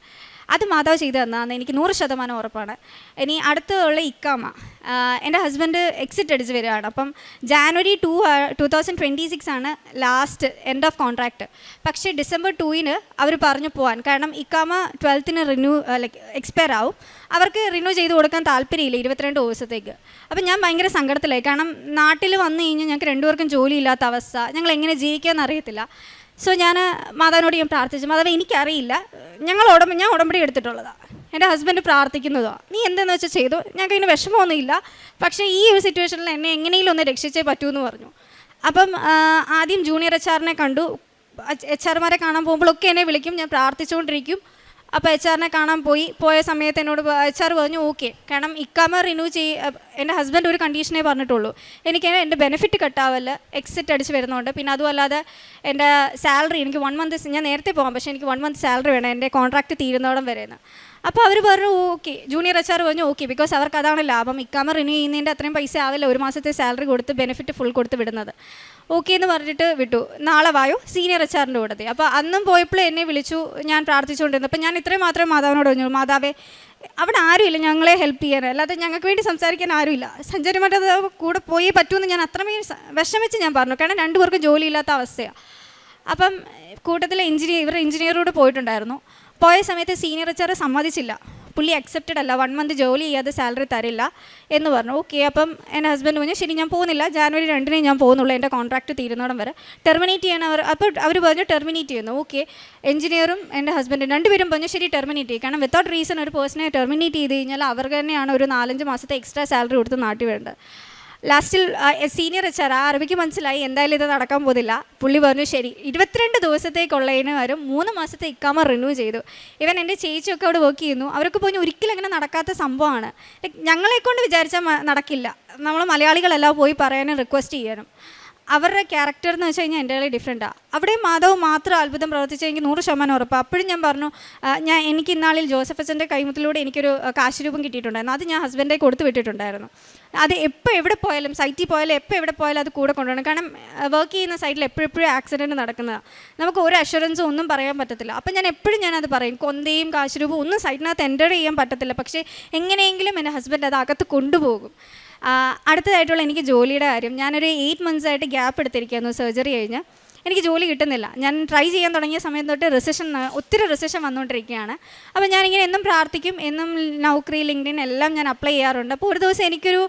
അത് മാതാവ് ചെയ്തു തന്നാന്ന് എനിക്ക് 100% ഉറപ്പാണ്. ഇനി അടുത്തുള്ള ഇക്കാമ, എൻ്റെ ഹസ്ബൻഡ് എക്സിറ്റ് അടിച്ച് വരികയാണ്. അപ്പം January 2, 2026 ആണ് ലാസ്റ്റ് എൻഡ് ഓഫ് കോൺട്രാക്റ്റ്. പക്ഷേ December 2 അവർ പറഞ്ഞു പോകാൻ, കാരണം ഇക്കാമ 12 എക്സ്പയർ ആവും. അവർക്ക് റിന്യൂ ചെയ്ത് കൊടുക്കാൻ താല്പര്യമില്ല 22 ദിവസത്തേക്ക്. അപ്പം ഞാൻ ഭയങ്കര സങ്കടത്തിലായി. കാരണം നാട്ടിൽ വന്നു കഴിഞ്ഞാൽ ഞങ്ങൾക്ക് രണ്ടുപേർക്കും ജോലിയില്ലാത്ത അവസ്ഥ, ഞങ്ങൾ എങ്ങനെ ജീവിക്കാമെന്ന് അറിയത്തില്ല. സോ ഞാൻ മാതാവിനോട് ഞാൻ പ്രാർത്ഥിച്ചു, മാതാവ് എനിക്കറിയില്ല, ഞാൻ ഉടമ്പടി എടുത്തിട്ടുള്ളതാണ്, എൻ്റെ ഹസ്ബൻഡ് പ്രാർത്ഥിക്കുന്നതാണ്, നീ എന്താണെന്ന് വെച്ചാൽ ചെയ്തു, ഞങ്ങൾക്ക് ഇതിന് വിഷമമൊന്നുമില്ല, പക്ഷേ ഈ ഒരു സിറ്റുവേഷനിൽ എന്നെ എങ്ങനെയെങ്കിലും ഒന്ന് രക്ഷിച്ചേ പറ്റൂ എന്ന് പറഞ്ഞു. അപ്പം ആദ്യം ജൂനിയർ HR കണ്ടു. HR കാണാൻ പോകുമ്പോഴൊക്കെ എന്നെ വിളിക്കും, ഞാൻ പ്രാർത്ഥിച്ചുകൊണ്ടിരിക്കും. അപ്പോൾ HR കാണാൻ പോയ സമയത്ത് എന്നോട് HR പറഞ്ഞു ഓക്കെ, കാരണം ഇക്കാമ റിന്യൂ എൻ്റെ ഹസ്ബൻഡ് ഒരു കണ്ടീഷനേ പറഞ്ഞിട്ടുള്ളൂ, എനിക്ക് എൻ്റെ ബെനിഫിറ്റ് കട്ടാവല്ല എക്സിറ്റ് അടിച്ച് വരുന്നതുകൊണ്ട്. പിന്നെ അതുമല്ലാതെ എൻ്റെ സാലറി എനിക്ക് 1 മന്ത്, ഞാൻ നേരത്തെ പോകാം പക്ഷേ എനിക്ക് 1 മന്ത് സാലറി വേണം എൻ്റെ കോൺട്രാക്റ്റ് തീരുന്നോടം വരെയെന്ന്. അപ്പോൾ അവർ പറഞ്ഞു ഓക്കെ, ജൂനിയർ HR പറഞ്ഞു ഓക്കെ, ബിക്കോസ് അവർക്ക് അതാണ് ലാഭം, ഇക്കാമ റിന്യൂ ചെയ്യുന്നതിൻ്റെ അത്രയും പൈസ ആവില്ല 1 മാസത്തെ സാലറി കൊടുത്ത് ബെനിഫിറ്റ് ഫുൾ കൊടുത്ത് വിടുന്നത്. ഓക്കെ എന്ന് പറഞ്ഞിട്ട് വിട്ടു. നാളെ വായോ സീനിയർ HR കൂടെ. അപ്പോൾ അന്നും പോയപ്പോൾ എന്നെ വിളിച്ചു, ഞാൻ പ്രാർത്ഥിച്ചുകൊണ്ടിരുന്നു. അപ്പോൾ ഞാൻ ഇത്രയും മാത്രമേ മാതാവിനോട് പറഞ്ഞു, മാതാവേ അവിടെ ആരുമില്ല ഞങ്ങളെ ഹെൽപ്പ് ചെയ്യാൻ, അല്ലാതെ ഞങ്ങൾക്ക് വേണ്ടി സംസാരിക്കാൻ ആരുമില്ല, സഞ്ചാരിമാരുടെ കൂടെ പോയേ പറ്റുമെന്ന് ഞാൻ അത്രമേൽ വിഷമിച്ച് ഞാൻ പറഞ്ഞു. കാരണം 2 പേർക്കും ജോലിയില്ലാത്ത അവസ്ഥയാണ്. അപ്പം കൂട്ടത്തിൽ ഇവരുടെ എഞ്ചിനീയറോട് പോയിട്ടുണ്ടായിരുന്നു. പോയ സമയത്ത് സീനിയർ HR സമ്മതിച്ചില്ല, പുള്ളി അക്സെപ്റ്റഡ് അല്ല, 1 മന്ത് ജോലി ചെയ്യാതെ സാലറി തരില്ല എന്ന് പറഞ്ഞു. ഓക്കെ, അപ്പം എൻ്റെ ഹസ്ബൻഡ് പറഞ്ഞു ശരി ഞാൻ പോകുന്നില്ല, January 2 ഞാൻ പോകുന്നുള്ളൂ, എൻ്റെ കോൺട്രാക്റ്റ് തീരുന്നോടം വരെ ടെർമിനേറ്റ് ചെയ്യാൻ അപ്പോൾ അവർ പറഞ്ഞു ടെർമിനേറ്റ് ചെയ്യുന്നു. ഓക്കെ, എഞ്ചിനീയറും എൻ്റെ ഹസ്ബൻഡും 2 പേരും പറഞ്ഞു ശരി ടെർമിനേറ്റ് ചെയ്യും, കാരണം വിത്തൗട്ട് റീസൺ ഒരു പേഴ്സണെ ടെർമിനേറ്റ് ചെയ്ത് കഴിഞ്ഞാൽ അവർക്ക് തന്നെയാണ് ഒരു 4-5 മാസത്തെ എക്സ്ട്രാ സാലറി കൊടുത്ത് നാട്ടി വേണ്ടത്. ലാസ്റ്റിൽ സീനിയർ HR അറബിക്ക് മനസ്സിലായി എന്തായാലും ഇത് നടക്കാൻ പോകുന്നില്ല. പുള്ളി പറഞ്ഞു ശരി 22 ദിവസത്തേക്കുള്ളതിന് വരും 3 മാസത്തെ ഇക്കാമ റിന്യൂ ചെയ്തു. ഇവൻ എൻ്റെ ചേച്ചിയൊക്കെ അവിടെ വർക്ക് ചെയ്യുന്നു, അവരൊക്കെ പോയി ഒരിക്കലും അങ്ങനെ നടക്കാത്ത സംഭവമാണ്. ഞങ്ങളെക്കൊണ്ട് വിചാരിച്ചാൽ നടക്കില്ല, നമ്മൾ മലയാളികളെല്ലാം പോയി പറയാനും റിക്വസ്റ്റ് ചെയ്യാനും. അവരുടെ ക്യാരക്ടർ എന്ന് വെച്ച് കഴിഞ്ഞാൽ എൻ്റെ ഡിഫറെൻറ്റാണ്. അവിടെ മാധവ് മാത്രം അത്ഭുതം പ്രവർത്തിച്ചാൽ എനിക്ക് 100% ഉറപ്പ്. അപ്പോഴും ഞാൻ പറഞ്ഞു, എനിക്ക് ഇന്നാളിൽ ജോസഫ് അച്ഛൻ്റെ കൈമുത്തിലൂടെ എനിക്കൊരു കാശ് രൂപം കിട്ടിയിട്ടുണ്ടായിരുന്നു, അത് ഞാൻ ഹസ്ബൻഡെ കൊടുത്ത് വിട്ടിട്ടുണ്ടായിരുന്നു. അത് എപ്പോൾ എവിടെ പോയാലും, സൈറ്റിൽ പോയാലും എപ്പോൾ എവിടെ പോയാലും അത് കൂടെ കൊണ്ടുപോകണം. കാരണം വർക്ക് ചെയ്യുന്ന സൈറ്റിൽ എപ്പോഴും ആക്സിഡൻറ്റ് നടക്കുന്നതാണ്, നമുക്ക് ഒരു അഷുറൻസും ഒന്നും പറയാൻ പറ്റത്തില്ല. അപ്പം ഞാൻ എപ്പോഴും ഞാനത് പറയും, കൊന്തയും കാശ് രൂപം ഒന്നും സൈറ്റിനകത്ത് എൻ്റർ ചെയ്യാൻ പറ്റത്തില്ല, പക്ഷേ എങ്ങനെയെങ്കിലും എൻ്റെ ഹസ്ബൻഡ് അത് അകത്ത് കൊണ്ടുപോകും. അടുത്തതായിട്ടുള്ള എനിക്ക് ജോലിയുടെ കാര്യം, ഞാനൊരു 8 മന്ത്സായിട്ട് ഗ്യാപ്പ് എടുത്തിരിക്കുന്നു സർജറി കഴിഞ്ഞ്. എനിക്ക് ജോലി കിട്ടുന്നില്ല. ഞാൻ ട്രൈ ചെയ്യാൻ തുടങ്ങിയ സമയം തൊട്ട് ഒത്തിരി റിസഷൻ വന്നുകൊണ്ടിരിക്കുകയാണ്. അപ്പോൾ ഞാനിങ്ങനെ എന്നും പ്രാർത്ഥിക്കും, എന്നും നൗക്കറി, ലിങ്ക്ഡിൻ എല്ലാം ഞാൻ അപ്ലൈ ചെയ്യാറുണ്ട്. അപ്പോൾ ഒരു ദിവസം എനിക്കൊരു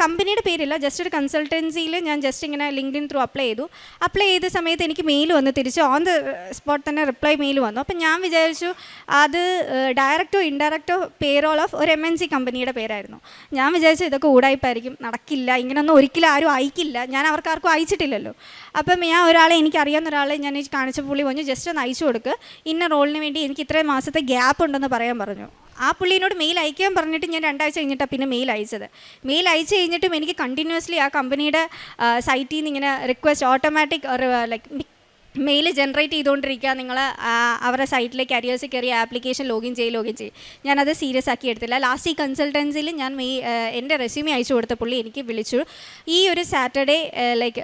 കമ്പനിയുടെ പേരില്ല, ജസ്റ്റ് ഒരു കൺസൾട്ടൻസിയിൽ ഞാൻ ജസ്റ്റ് ഇങ്ങനെ ലിങ്ക്ഡിൻ ത്രൂ അപ്ലൈ ചെയ്ത സമയത്ത് എനിക്ക് മെയിൽ വന്നു, തിരിച്ച് ഓൺ ദ സ്പോട്ട് തന്നെ റിപ്ലൈ മെയിൽ വന്നു. അപ്പോൾ ഞാൻ വിചാരിച്ചു അത് ഡയറക്റ്റോ ഇൻഡയറക്റ്റോ പേരോൾ ഓഫ് ഒരു MNC കമ്പനിയുടെ പേരായിരുന്നു. ഞാൻ വിചാരിച്ചു ഇതൊക്കെ ഊടായിപ്പായിരിക്കും, നടക്കില്ല, ഇങ്ങനെയൊന്നും ഒരിക്കലും ആരും അയക്കില്ല, ഞാൻ അവർക്കാർക്കും അയച്ചിട്ടില്ലല്ലോ. അപ്പം ഞാൻ എനിക്കറിയാവുന്ന ഒരാളെ ഞാൻ കാണിച്ച പുള്ളി പറഞ്ഞു ജസ്റ്റ് ഒന്ന് അയച്ചു കൊടുക്ക്, ഇന്ന റോളിന് വേണ്ടി എനിക്ക് ഇത്രയും മാസത്തെ ഗ്യാപ്പ് ഉണ്ടെന്ന് പറയാൻ പറഞ്ഞു. ആ പുള്ളിനോട് മെയിൽ അയക്കാൻ പറഞ്ഞിട്ട് ഞാൻ 2 ആഴ്ച കഴിഞ്ഞിട്ടാണ് പിന്നെ മെയിൽ അയച്ചത്. മെയിൽ അയച്ചു കഴിഞ്ഞിട്ടും എനിക്ക് കണ്ടിന്യൂസ്ലി ആ കമ്പനിയുടെ സൈറ്റിൽ നിന്ന് ഇങ്ങനെ റിക്വസ്റ്റ് ഓട്ടോമാറ്റിക് മെയിൽ ജനറേറ്റ് ചെയ്തുകൊണ്ടിരിക്കുക, നിങ്ങൾ അവരുടെ സൈറ്റിലേക്ക് അരിയേഴ്സിൽ കയറി ആപ്ലിക്കേഷൻ ലോഗിൻ ചെയ്യും. ഞാനത് സീരിയസ് ആക്കി എടുത്തില്ല. ലാസ്റ്റ് ഈ കൺസൾട്ടൻസിയിൽ ഞാൻ എൻ്റെ റെസ്യൂമെ അയച്ചു കൊടുത്ത പുള്ളി എനിക്ക് വിളിച്ചു, ഈ ഒരു സാറ്റർഡേ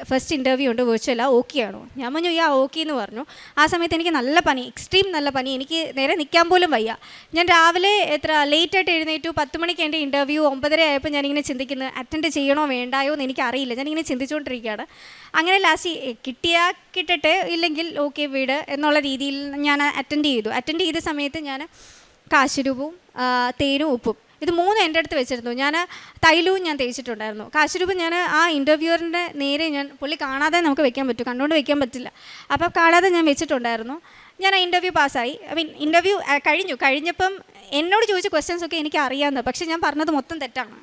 ഫസ്റ്റ് ഇൻ്റർവ്യൂ ഉണ്ട്, വെർച്വലാ, ഓക്കെ ആണോ? ഞാൻ പറഞ്ഞു ഓക്കെ എന്ന് പറഞ്ഞു. ആ സമയത്ത് എനിക്ക് നല്ല പനി, എക്സ്ട്രീം നല്ല പനി, എനിക്ക് നേരെ നിൽക്കാൻ പോലും വയ്യ. ഞാൻ രാവിലെ ലേറ്റായിട്ട് എഴുന്നേറ്റു, 10 മണിക്ക് എൻ്റെ ഇൻ്റർവ്യൂ, 9:30 ആയപ്പോൾ ഞാനിങ്ങനെ ചിന്തിക്കുന്നത് അറ്റൻഡ് ചെയ്യണോ വേണ്ടായോ എന്ന് എനിക്കറിയില്ല, ഞാനിങ്ങനെ ചിന്തിച്ചുകൊണ്ടിരിക്കുകയാണ്. അങ്ങനെ ലാസ്റ്റ് കിട്ടട്ടെ, ഇല്ലെങ്കിൽ ഓക്കെ വീട് എന്നുള്ള രീതിയിൽ ഞാൻ അറ്റൻഡ് ചെയ്ത സമയത്ത് ഞാൻ കാശുരൂപവും തേനും ഉപ്പും ഇത് 3 എൻ്റെ അടുത്ത് വെച്ചിരുന്നു. ഞാൻ തൈലവും ഞാൻ തേച്ചിട്ടുണ്ടായിരുന്നു. കാശുരൂപം ഞാൻ ആ ഇൻ്റർവ്യൂവറിൻ്റെ നേരെ പുള്ളി കാണാതെ നമുക്ക് വെക്കാൻ പറ്റും, കണ്ടുകൊണ്ട് വെക്കാൻ പറ്റില്ല, അപ്പോൾ കാണാതെ ഞാൻ വെച്ചിട്ടുണ്ടായിരുന്നു. ഞാൻ ആ ഇൻ്റർവ്യൂ പാസ്സായി. ഇൻ്റർവ്യൂ കഴിഞ്ഞപ്പം എന്നോട് ചോദിച്ച ക്വസ്റ്റ്യൻസ് ഒക്കെ എനിക്ക് അറിയാവുന്നത്, പക്ഷേ ഞാൻ പറഞ്ഞത് മൊത്തം തെറ്റാണ്.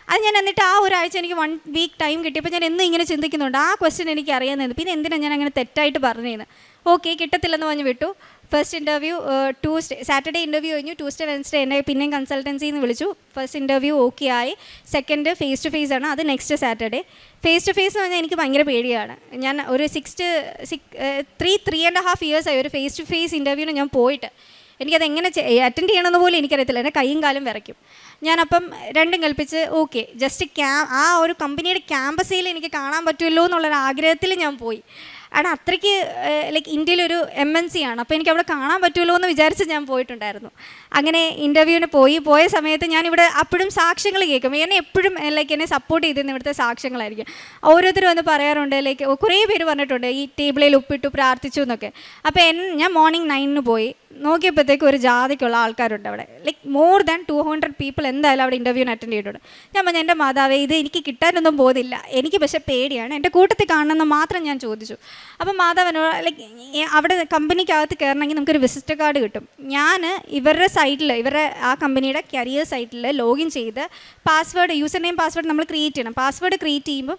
അത് ഞാൻ എന്നിട്ട് ആ ഒരാഴ്ച എനിക്ക് 1 വീക്ക് ടൈം കിട്ടിയപ്പോൾ ഞാൻ എന്നും ഇങ്ങനെ ചിന്തിക്കുന്നുണ്ട്, ആ ക്വസ്റ്റ്യൻ എനിക്ക് അറിയാവുന്നത്, പിന്നെ എന്തിനാണ് ഞാൻ അങ്ങനെ തെറ്റായിട്ട് പറഞ്ഞതെന്ന്. ഓക്കെ, കിട്ടത്തില്ലെന്ന് പറഞ്ഞ് വിട്ടു. ഫസ്റ്റ് ഇൻ്റർവ്യൂ സാറ്റർഡേ ഇൻ്റർവ്യൂ കഴിഞ്ഞു. ട്യൂസ്ഡേ വെൻസ്ഡേ എന്നെ പിന്നെയും കൺസൾട്ടൻസിയിൽ നിന്ന് വിളിച്ചു. ഫസ്റ്റ് ഇൻ്റർവ്യൂ ഓക്കെ ആയി. സെക്കൻഡ് ഫേസ് ടു ഫേസ് ആണ്, അത് next Saturday. Face to face എന്ന് പറഞ്ഞാൽ എനിക്ക് ഭയങ്കര പേടിയാണ്. ഞാൻ ഒരു 3.5 ഇയേഴ്സായി ഒരു ഫേസ് ടു ഫേസ് ഇൻ്റർവ്യൂവിന് ഞാൻ പോയിട്ട്. എനിക്കത് എങ്ങനെ അറ്റൻഡ് ചെയ്യണമെന്ന് പോലും എനിക്കറിയത്തില്ല. എൻ്റെ കൈയും കാലും വിറയ്ക്കും. ഞാനപ്പം രണ്ടും കൽപ്പിച്ച് ഓക്കെ, ജസ്റ്റ് ആ ഒരു കമ്പനിയുടെ ക്യാമ്പസിൽ എനിക്ക് കാണാൻ പറ്റുമല്ലോ എന്നുള്ളൊരു ആഗ്രഹത്തിൽ ഞാൻ പോയി. കാരണം അത്രയ്ക്ക് ലൈക്ക് ഇന്ത്യയിലൊരു MNC ആണ്, അപ്പോൾ എനിക്ക് അവിടെ കാണാൻ പറ്റുമല്ലോ എന്ന് വിചാരിച്ച് ഞാൻ പോയിട്ടുണ്ടായിരുന്നു. അങ്ങനെ ഇൻ്റർവ്യൂവിന് പോയ സമയത്ത് ഞാനിവിടെ അപ്പോഴും സാക്ഷ്യങ്ങൾ കേൾക്കും. എന്നെ എപ്പോഴും ലൈക്ക് എന്നെ സപ്പോർട്ട് ചെയ്തിരുന്ന ഇവിടുത്തെ സാക്ഷ്യങ്ങളായിരിക്കും. ഓരോരുത്തരും വന്ന് പറയാറുണ്ട്, ലൈക്ക് കുറേ പേര് പറഞ്ഞിട്ടുണ്ട് ഈ ടേബിളിൽ ഉപ്പിട്ടു പ്രാർത്ഥിച്ചു എന്നൊക്കെ. അപ്പോൾ ഞാൻ മോർണിംഗ് 9 പോയി. നോക്കിയപ്പോഴത്തേക്കും ഒരു ജാതിക്കുള്ള ആൾക്കാരുണ്ട് അവിടെ. ലൈക്ക് മോർ ദാൻ 200 പീപ്പിൾ എന്തായാലും അവിടെ ഇൻ്റർവ്യൂവിന് അറ്റൻഡ് ചെയ്തിട്ടുണ്ട്. ഞാൻ പറഞ്ഞു, എൻ്റെ മാതാവേ, ഇത് എനിക്ക് കിട്ടാനൊന്നും പോകുന്നില്ല, എനിക്ക് പക്ഷേ പേടിയാണ്, എൻ്റെ കൂട്ടത്തിൽ കാണണമെന്ന് മാത്രം ഞാൻ ചോദിച്ചു. അപ്പം മാതാവിനോട് ലൈക്ക് അവിടെ കമ്പനിക്കകത്ത് കയറണമെങ്കിൽ നമുക്കൊരു വിസിറ്റർ കാർഡ് കിട്ടും. ഞാൻ ഇവരുടെ ആ കമ്പനിയുടെ കരിയർ സൈറ്റിൽ ലോഗിൻ ചെയ്ത് പാസ്വേഡ്, യൂസർ നെയിം പാസ്വേഡ് നമ്മൾ ക്രിയേറ്റ് ചെയ്യണം. പാസ്വേഡ് ക്രിയേറ്റ് ചെയ്യുമ്പോൾ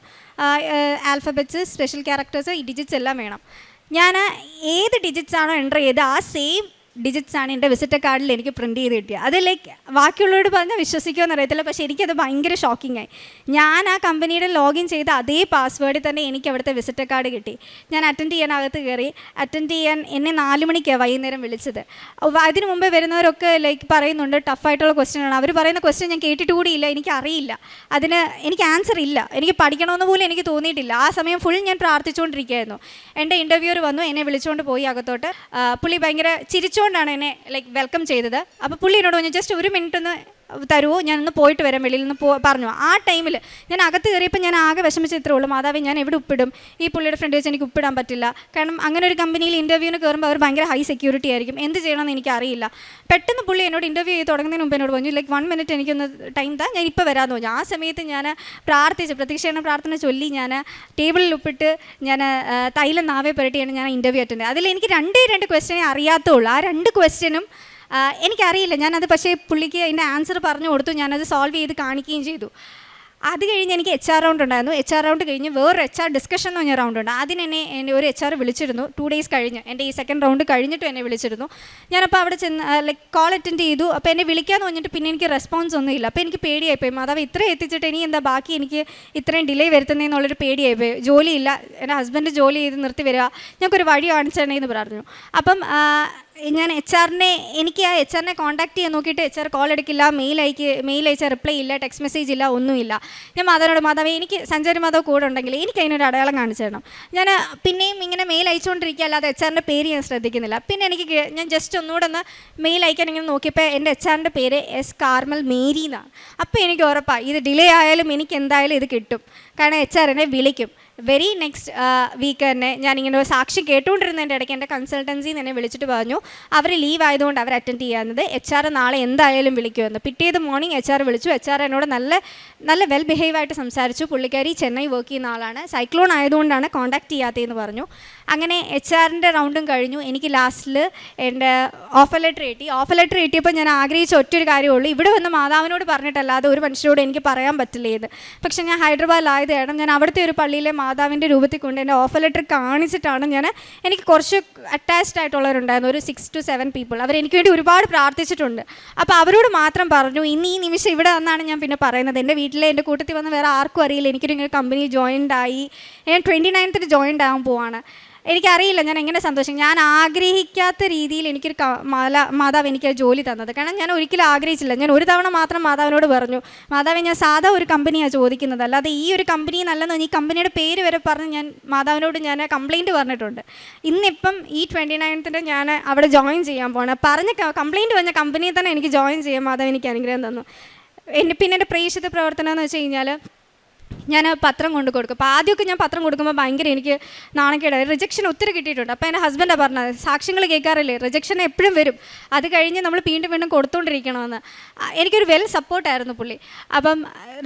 ആൽഫബറ്റ്സ്, സ്പെഷ്യൽ ക്യാരക്ടേഴ്സ്, ഈ ഡിജിറ്റ്സ് എല്ലാം വേണം. ഞാൻ ഏത് ഡിജിറ്റ്സ് ആണോ എൻ്റർ ചെയ്ത് ആ സെയിം ഡിജിറ്റ്സ് ആണ് എൻ്റെ വിസിറ്റർ കാർഡിൽ എനിക്ക് പ്രിൻറ്റ് ചെയ്ത് കിട്ടിയത്. അത് ലൈക്ക് ബാക്കിയുള്ളവരോട് പറഞ്ഞാൽ വിശ്വസിക്കുമെന്ന് അറിയത്തില്ല, പക്ഷേ എനിക്കത് ഭയങ്കര ഷോക്കിംഗ് ആയി. ഞാൻ ആ കമ്പനിയുടെ ലോഗിൻ ചെയ്ത അതേ പാസ്വേഡിൽ തന്നെ എനിക്ക് അവിടുത്തെ വിസിറ്റർ കാർഡ് കിട്ടി. ഞാൻ അറ്റൻഡ് ചെയ്യാനകത്ത് കയറി. അറ്റൻഡ് ചെയ്യാൻ എന്നെ 4 മണിക്കാണ് വൈകുന്നേരം വിളിച്ചത്. അതിന് മുമ്പേ വരുന്നവരൊക്കെ ലൈക്ക് പറയുന്നുണ്ട് ടഫായിട്ടുള്ള ക്വസ്റ്റ്യനാണ്. അവർ പറയുന്ന ക്വസ്റ്റ്യൻ ഞാൻ കേട്ടിട്ട് കൂടിയില്ല, എനിക്കറിയില്ല, അതിന് എനിക്ക് ആൻസർ ഇല്ല, എനിക്ക് പഠിക്കണമെന്ന് പോലും എനിക്ക് തോന്നിയിട്ടില്ല. ആ സമയം ഫുൾ ഞാൻ പ്രാർത്ഥിച്ചുകൊണ്ടിരിക്കുകയായിരുന്നു. എൻ്റെ ഇൻ്റർവ്യൂവർ വന്നു, എന്നെ വിളിച്ചുകൊണ്ട് പോയി അകത്തോട്ട്. പുള്ളി ഭയങ്കര ചിരിച്ചുകൊണ്ടാണ് എന്നെ ലൈക്ക് വെൽക്കം ചെയ്തത്. അപ്പോൾ പുള്ളി എന്നോട് പറഞ്ഞു, ജസ്റ്റ് 1 മിനിറ്റ് ഒന്ന് തരുമോ, ഞാനൊന്ന് പോയിട്ട് വരാം, വെളിയിൽ നിന്ന് പറഞ്ഞു. ആ ടൈമിൽ ഞാൻ അകത്ത് കയറിയപ്പോൾ ഞാൻ ആകെ വിഷമിച്ച് ഇത്രേ ഉള്ളൂ, മാതാവേ ഞാൻ എവിടെ ഉപ്പിടും, ഈ പുള്ളിയുടെ ഫ്രണ്ട് വെച്ച് എനിക്ക് ഉപ്പിടാൻ പറ്റില്ല. കാരണം അങ്ങനെ ഒരു കമ്പനിയിൽ ഇൻ്റർവ്യൂവിന് കയറുമ്പോൾ അവർ ഭയങ്കര ഹൈ സെക്യൂരിറ്റി ആയിരിക്കും, എന്ത് ചെയ്യണമെന്ന് എനിക്കറിയില്ല. പെട്ടെന്ന് പുള്ളി എന്നോട് ഇൻ്റർവ്യൂ ചെയ്ത് തുടങ്ങുന്നതിന് മുമ്പ് എന്നോട് പറഞ്ഞു, ലൈക്ക് 1 മിനിറ്റ് എനിക്കൊന്ന് ടൈം താ, ഞാൻ ഇപ്പോൾ വരാമെന്ന് പറഞ്ഞു. ആ സമയത്ത് ഞാൻ പ്രതീക്ഷയുടെ പ്രാർത്ഥന ചൊല്ലി ഞാൻ ടേബിളിൽ ഉപ്പിട്ട് ഞാൻ തൈലം നാവേ പുരട്ടിയാണ് ഞാൻ ഇൻ്റർവ്യൂ അറ്റൻഡ് ചെയ്തത്. അതിൽ എനിക്ക് 2 ക്വസ്റ്റ്യനെ അറിയാത്തുള്ളൂ. ആ 2 ക്വസ്റ്റ്യനും എനിക്കറിയില്ല. ഞാനത് പക്ഷേ പുള്ളിക്ക് അതിൻ്റെ ആൻസർ പറഞ്ഞു കൊടുത്തു, ഞാനത് സോൾവ് ചെയ്ത് കാണിക്കുകയും ചെയ്തു. അത് കഴിഞ്ഞ് എനിക്ക് HR റൗണ്ട് ഉണ്ടായിരുന്നു. HR റൗണ്ട് കഴിഞ്ഞ് വേറൊരു HR ഡിസ്കഷൻ എന്ന് പറഞ്ഞ റൗണ്ട് ഉണ്ട്. അതിനെന്നെ ഒരു HR വിളിച്ചിരുന്നു 2 ഡേയ്സ് കഴിഞ്ഞ്. എൻ്റെ ഈ സെക്കൻഡ് റൗണ്ട് കഴിഞ്ഞിട്ടും എന്നെ വിളിച്ചിരുന്നു. ഞാനപ്പോൾ അവിടെ ചെന്ന് ലൈക്ക് കോൾ അറ്റൻഡ് ചെയ്തു. അപ്പോൾ എന്നെ വിളിക്കാമെന്ന് പറഞ്ഞിട്ട് പിന്നെ എനിക്ക് റെസ്പോൺസ് ഒന്നുമില്ല. അപ്പോൾ എനിക്ക് പേടിയായിപ്പോയി, മാതാവ് ഇത്രയും എത്തിച്ചിട്ട് ഇനി എന്താ ബാക്കി എനിക്ക് ഇത്രയും ഡിലേ വരുത്തുന്നതെന്നുള്ളൊരു പേടിയായിപ്പോയി. ജോലിയില്ല, എൻ്റെ ഹസ്ബൻഡ് ജോലി ചെയ്ത് നിർത്തി വരിക, ഞങ്ങൾക്കൊരു വഴി കാണിച്ചേണേ എന്ന് പറഞ്ഞു. അപ്പം ഞാൻ എനിക്ക് ആ HR കോൺടാക്ട് ചെയ്യാൻ നോക്കിയിട്ട് HR കോൾ എടുക്കില്ല, മെയിൽ അയച്ച റിപ്ലൈ ഇല്ല, ടെക്സ്റ്റ് മെസ്സേജ് ഇല്ല, ഒന്നുമില്ല. ഞാൻ മാതാവേ എനിക്ക് സഞ്ചാരി മാതാവ് കൂടെ ഉണ്ടെങ്കിൽ എനിക്ക് അതിനൊരു അടയാളം കാണിച്ചു തരണം. ഞാൻ പിന്നെയും ഇങ്ങനെ മെയിൽ അയച്ചുകൊണ്ടിരിക്കുക, അല്ലാതെ HR പേര് ഞാൻ ശ്രദ്ധിക്കുന്നില്ല. പിന്നെ ഞാൻ ജസ്റ്റ് ഒന്നുകൂടെ ഒന്ന് മെയിൽ അയക്കാൻ ഇങ്ങനെ നോക്കിയപ്പോൾ എൻ്റെ HR പേര് S. കാർമൽ മേരി എന്നാണ്. അപ്പോൾ എനിക്ക് ഉറപ്പാണ് ഇത് ഡിലേ ആയാലും എനിക്ക് എന്തായാലും ഇത് കിട്ടും, കാരണം HR എന്നെ വിളിക്കും. വെരി നെക്സ്റ്റ് വീക്ക് തന്നെ ഞാനിങ്ങനെ ഒരു സാക്ഷി കേട്ടുകൊണ്ടിരുന്നതിൻ്റെ ഇടയ്ക്ക് എൻ്റെ കൺസൾട്ടൻസിയിൽ നിന്ന് എന്നെ വിളിച്ചിട്ട് പറഞ്ഞു അവർ ലീവ് ആയതുകൊണ്ട് അവർ അറ്റൻഡ് ചെയ്യാവുന്നത്, HR നാളെ എന്തായാലും വിളിക്കുമെന്ന്. പിറ്റേത് മോർണിംഗ് HR വിളിച്ചു. HR എന്നോട് നല്ല വെൽ ബിഹേവ് ആയിട്ട് സംസാരിച്ചു. പുള്ളിക്കാരി ചെന്നൈ വർക്ക് ചെയ്യുന്ന ആളാണ്, സൈക്ലോൺ ആയതുകൊണ്ടാണ് കോൺടാക്ട് ചെയ്യാത്തതെന്ന് പറഞ്ഞു. അങ്ങനെ HR റൗണ്ടും കഴിഞ്ഞു. എനിക്ക് ലാസ്റ്റിൽ എൻ്റെ ഓഫർ ലെറ്റർ കിട്ടിയപ്പോൾ ഞാൻ ആഗ്രഹിച്ച ഒറ്റൊരു കാര്യമുള്ളൂ, ഇവിടെ വന്ന് മാതാവിനോട് പറഞ്ഞിട്ടല്ലാതെ ഒരു മനുഷ്യരോട് എനിക്ക് പറയാൻ പറ്റില്ലേത്. പക്ഷേ ഞാൻ ഹൈദരാബാദിലായത് കാരണം ഞാൻ അവിടുത്തെ ഒരു പള്ളിയിലെ മാതാവിൻ്റെ രൂപത്തിൽ കൊണ്ട് എൻ്റെ ഓഫർ ലെറ്റർ കാണിച്ചിട്ടാണ് എനിക്ക് കുറച്ച് അറ്റാച്ച്ഡ് ആയിട്ടുള്ളവരുണ്ടായിരുന്നു, ഒരു 6 to 7 പീപ്പിൾ. അവരെനിക്ക് വേണ്ടി ഒരുപാട് പ്രാർത്ഥിച്ചിട്ടുണ്ട്. അപ്പോൾ അവരോട് മാത്രം പറഞ്ഞു. ഇന്ന് ഈ നിമിഷം ഇവിടെ വന്നാണ് ഞാൻ പിന്നെ പറയുന്നത്. എൻ്റെ വീട്ടിലെ എൻ്റെ കൂട്ടത്തിൽ വന്ന് വേറെ ആർക്കും അറിയില്ല എനിക്കൊരു ഇങ്ങനെ കമ്പനി ജോയിൻഡ് ആയി. ഞാൻ 29th ജോയിൻഡ് ആകാൻ പോവാണ്. എനിക്കറിയില്ല ഞാൻ എങ്ങനെ സന്തോഷം. ഞാൻ ആഗ്രഹിക്കാത്ത രീതിയിൽ എനിക്കൊരു മാതാവ് എനിക്ക് ജോലി തന്നത്. കാരണം ഞാൻ ഒരിക്കലും ആഗ്രഹിച്ചില്ല. ഞാൻ ഒരു തവണ മാത്രം മാതാവിനോട് പറഞ്ഞു, മാതാവേ ഞാൻ സാധാ ഒരു കമ്പനിയാണ് ചോദിക്കുന്നത്, അല്ലാതെ ഈ ഒരു കമ്പനി നല്ലതെന്ന് ഈ കമ്പനിയുടെ പേര് വരെ പറഞ്ഞ് ഞാൻ മാതാവിനോട് ഞാൻ കംപ്ലയിൻറ്റ് പറഞ്ഞിട്ടുണ്ട്. ഇന്നിപ്പം ഈ 29th ഞാൻ അവിടെ ജോയിൻ ചെയ്യാൻ പോകണം. കംപ്ലയിൻറ്റ് പറഞ്ഞ കമ്പനിയിൽ തന്നെ എനിക്ക് ജോയിൻ ചെയ്യാൻ മാതാവ് എനിക്ക് അനുഗ്രഹം തന്നു. പിന്നെ എൻ്റെ പ്രേക്ഷിത പ്രവർത്തനം എന്ന് വെച്ച് കഴിഞ്ഞാൽ ഞാൻ പത്രം കൊണ്ട് കൊടുക്കും. അപ്പോൾ ആദ്യമൊക്കെ ഞാൻ പത്രം കൊടുക്കുമ്പോൾ ഭയങ്കര എനിക്ക് നാണക്കേടായി. റിജക്ഷൻ ഒത്തിരി കിട്ടിയിട്ടുണ്ട്. അപ്പോൾ എൻ്റെ ഹസ്ബൻഡാണ് പറഞ്ഞത്, സാക്ഷ്യങ്ങൾ കേൾക്കാറില്ലേ, റിജക്ഷൻ എപ്പോഴും വരും, അത് കഴിഞ്ഞ് നമ്മൾ വീണ്ടും വീണ്ടും കൊടുത്തുകൊണ്ടിരിക്കണമെന്ന്. എനിക്കൊരു വെൽ സപ്പോർട്ടായിരുന്നു പുള്ളി. അപ്പം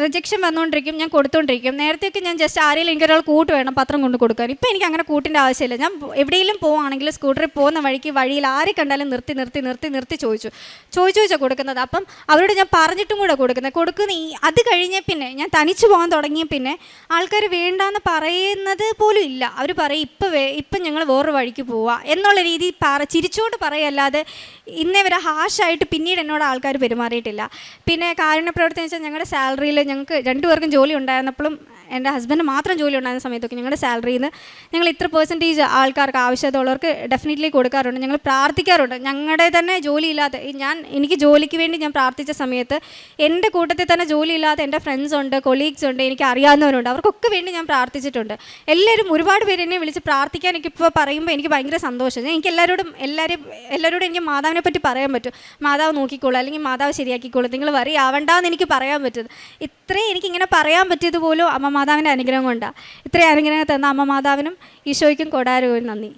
റിജക്ഷൻ വന്നുകൊണ്ടിരിക്കും, ഞാൻ കൊടുത്തുകൊണ്ടിരിക്കും. നേരത്തെയൊക്കെ ഞാൻ ജസ്റ്റ് ആരെങ്കിലും എനിക്കൊരാൾ കൂട്ട് വേണം പത്രം കൊണ്ട് കൊടുക്കാൻ. ഇപ്പം എനിക്ക് അങ്ങനെ കൂട്ടിൻ്റെ ആവശ്യമില്ല. ഞാൻ എവിടെയെങ്കിലും പോവുകയാണെങ്കിൽ സ്കൂട്ടറിൽ പോകുന്ന വഴിയിൽ ആരെ കണ്ടാലും നിർത്തി ചോദിച്ചാൽ കൊടുക്കുന്നത്. അപ്പം അവരോട് ഞാൻ പറഞ്ഞിട്ടും കൂടെ കൊടുക്കുന്ന അത് കഴിഞ്ഞ പിന്നെ ഞാൻ തനിച്ച് പോകാൻ തുടങ്ങിയ പിന്നെ ആൾക്കാർ വേണ്ടാന്ന് പറയുന്നത് പോലും ഇല്ല. അവർ പറയും ഇപ്പം ഞങ്ങൾ വേറൊരു വഴിക്ക് പോവാം എന്നുള്ള രീതി ചിരിച്ചുകൊണ്ട് പറയല്ലാതെ ഇന്നേ വരെ ഹാഷായിട്ട് പിന്നീട് എന്നോട് ആൾക്കാർ പെരുമാറിയിട്ടില്ല. പിന്നെ കാരുണ്യ പ്രവർത്തനം വെച്ചാൽ ഞങ്ങളുടെ സാലറിയിൽ ഞങ്ങൾക്ക് 2 പേർക്കും ജോലി ഉണ്ടായിരുന്നപ്പോഴും എൻ്റെ ഹസ്ബൻഡ് മാത്രം ജോലി ഉണ്ടായിരുന്ന സമയത്തൊക്കെ ഞങ്ങളുടെ സാലറിയിൽ നിന്ന് ഞങ്ങൾ ഇത്ര % ആൾക്കാർക്ക് ആവശ്യമുള്ളവർക്ക് ഡെഫിനറ്റ്ലി കൊടുക്കാറുണ്ട്. ഞങ്ങൾ പ്രാർത്ഥിക്കാറുണ്ട്. ഞങ്ങളുടെ തന്നെ ജോലിയില്ലാത്ത എനിക്ക് ജോലിക്ക് വേണ്ടി ഞാൻ പ്രാർത്ഥിച്ച സമയത്ത് എൻ്റെ കൂട്ടത്തിൽ തന്നെ ജോലിയില്ലാത്ത എൻ്റെ ഫ്രണ്ട്സ് ഉണ്ട്, കൊളീഗ്സ് ഉണ്ട്, എനിക്ക് അറിയാവുന്നവരുണ്ട്, അവർക്കൊക്കെ വേണ്ടി ഞാൻ പ്രാർത്ഥിച്ചിട്ടുണ്ട്. എല്ലാവരും ഒരുപാട് പേര് എന്നെ വിളിച്ച് പ്രാർത്ഥിക്കാൻ എനിക്കിപ്പോൾ പറയുമ്പോൾ എനിക്ക് ഭയങ്കര സന്തോഷം. എനിക്ക് എല്ലാവരോടും എനിക്ക് മാതാവിനെ പറ്റി പറയാൻ പറ്റും. മാതാവ് നോക്കിക്കോളൂ, അല്ലെങ്കിൽ മാതാവ് ശരിയാക്കിക്കോളൂ, നിങ്ങൾ വറി ആവണ്ടെന്ന് എനിക്ക് പറയാൻ പറ്റും. ഇത്രയും എനിക്കിങ്ങനെ പറയാൻ പറ്റിയത് പോലും അമ്മ മാതാവിൻ്റെ അനുഗ്രഹം കൊണ്ടാണ്. ഇത്രയും അനുഗ്രഹം തന്ന അമ്മ മാതാവിനും ഈശോയ്ക്കും കൊടാരവും നന്ദി.